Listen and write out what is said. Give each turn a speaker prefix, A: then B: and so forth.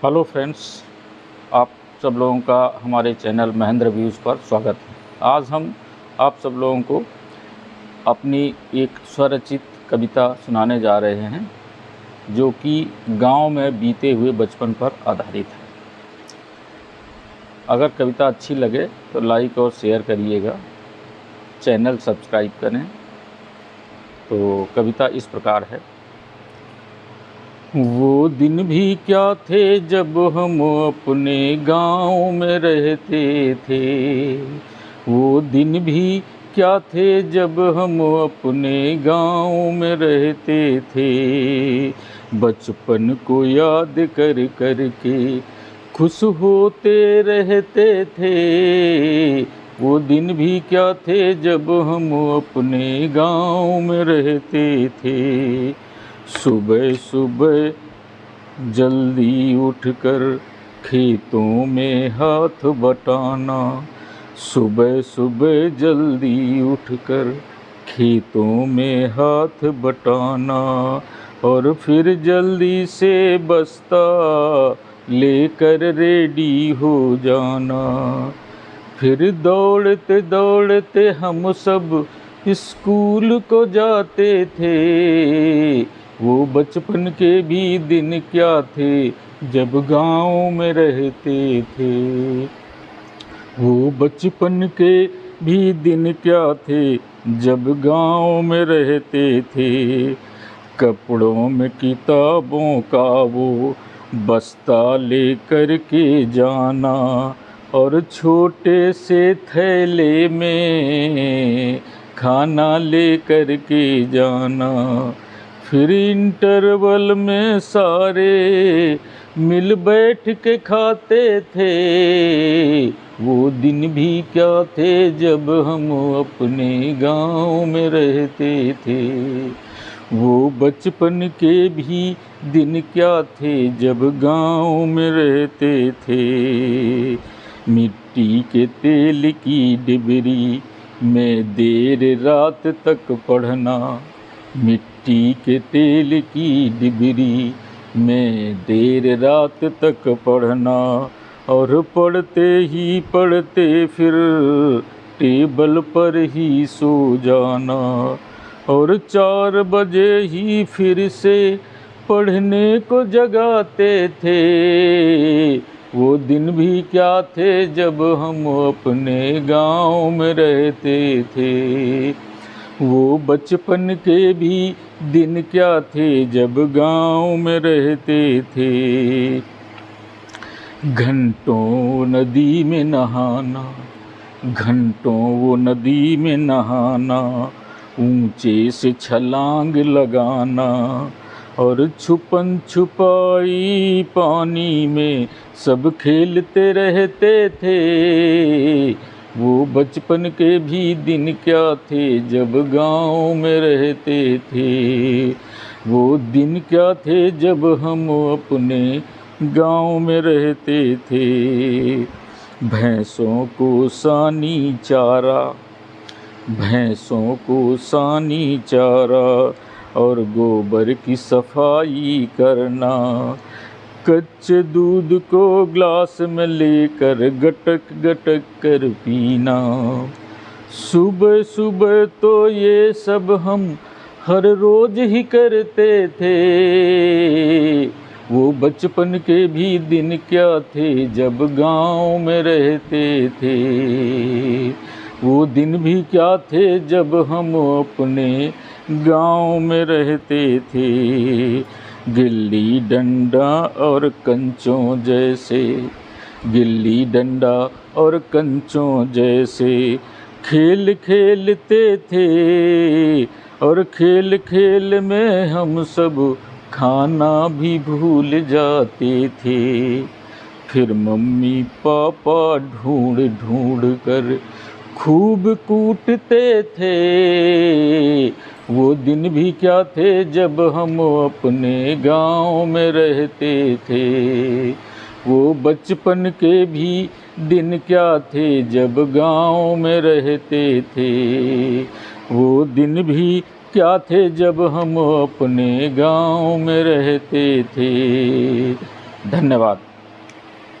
A: Hello friends, आप सब लोगों का हमारे चैनल महेंद्र व्यूज़ पर स्वागत है। आज हम आप सब लोगों को अपनी एक स्वरचित कविता सुनाने जा रहे हैं जो कि गांव में बीते हुए बचपन पर आधारित है। अगर कविता अच्छी लगे तो लाइक और शेयर करिएगा, चैनल सब्सक्राइब करें। तो कविता इस प्रकार है। वो दिन भी क्या थे जब हम अपने गांव में रहते थे। वो दिन भी क्या थे जब हम अपने गांव में रहते थे। बचपन को याद कर कर के खुश होते रहते थे। वो दिन भी क्या थे जब हम अपने गांव में रहते थे। सुबह सुबह जल्दी उठकर खेतों में हाथ बटाना। सुबह सुबह जल्दी उठकर खेतों में हाथ बटाना और फिर जल्दी से बस्ता लेकर रेडी हो जाना। फिर दौड़ते दौड़ते हम सब स्कूल को जाते थे। वो बचपन के भी दिन क्या थे जब गांव में रहते थे। वो बचपन के भी दिन क्या थे जब गांव में रहते थे। कपड़ों में किताबों का वो बस्ता लेकर के जाना और छोटे से थैले में खाना लेकर के जाना। फिर इंटरवल में सारे मिल बैठ के खाते थे। वो दिन भी क्या थे जब हम अपने गांव में रहते थे। वो बचपन के भी दिन क्या थे जब गांव में रहते थे। मिट्टी के तेल की डिबरी में देर रात तक पढ़ना। मिट्टी के तेल की डिबरी में देर रात तक पढ़ना और पढ़ते फिर टेबल पर ही सो जाना और 4 बजे ही फिर से पढ़ने को जगाते थे। वो दिन भी क्या थे जब हम अपने गांव में रहते थे। वो बचपन के भी दिन क्या थे जब गांव में रहते थे। घंटों नदी में नहाना, घंटों वो नदी में नहाना, ऊंचे से छलांग लगाना और छुपन छुपाई पानी में सब खेलते रहते थे। वो बचपन के भी दिन क्या थे जब गांव में रहते थे। वो दिन क्या थे जब हम अपने गांव में रहते थे। भैंसों को सानी चारा, भैंसों को सानी चारा और गोबर की सफाई करना। कच्चे दूध को ग्लास में लेकर गटक गटक कर पीना। सुबह सुबह तो ये सब हम हर रोज ही करते थे। वो बचपन के भी दिन क्या थे जब गांव में रहते थे। वो दिन भी क्या थे जब हम अपने गांव में रहते थे। गिल्ली डंडा और कंचों जैसे, गिल्ली डंडा और कंचों जैसे खेल खेलते थे और खेल खेल में हम सब खाना भी भूल जाते थे। फिर मम्मी पापा ढूंढ ढूंढ कर खूब कूटते थे। वो दिन भी क्या थे जब हम अपने गांव में रहते थे। वो बचपन के भी दिन क्या थे जब गांव में रहते थे। वो दिन भी क्या थे जब हम अपने गांव में रहते थे। धन्यवाद।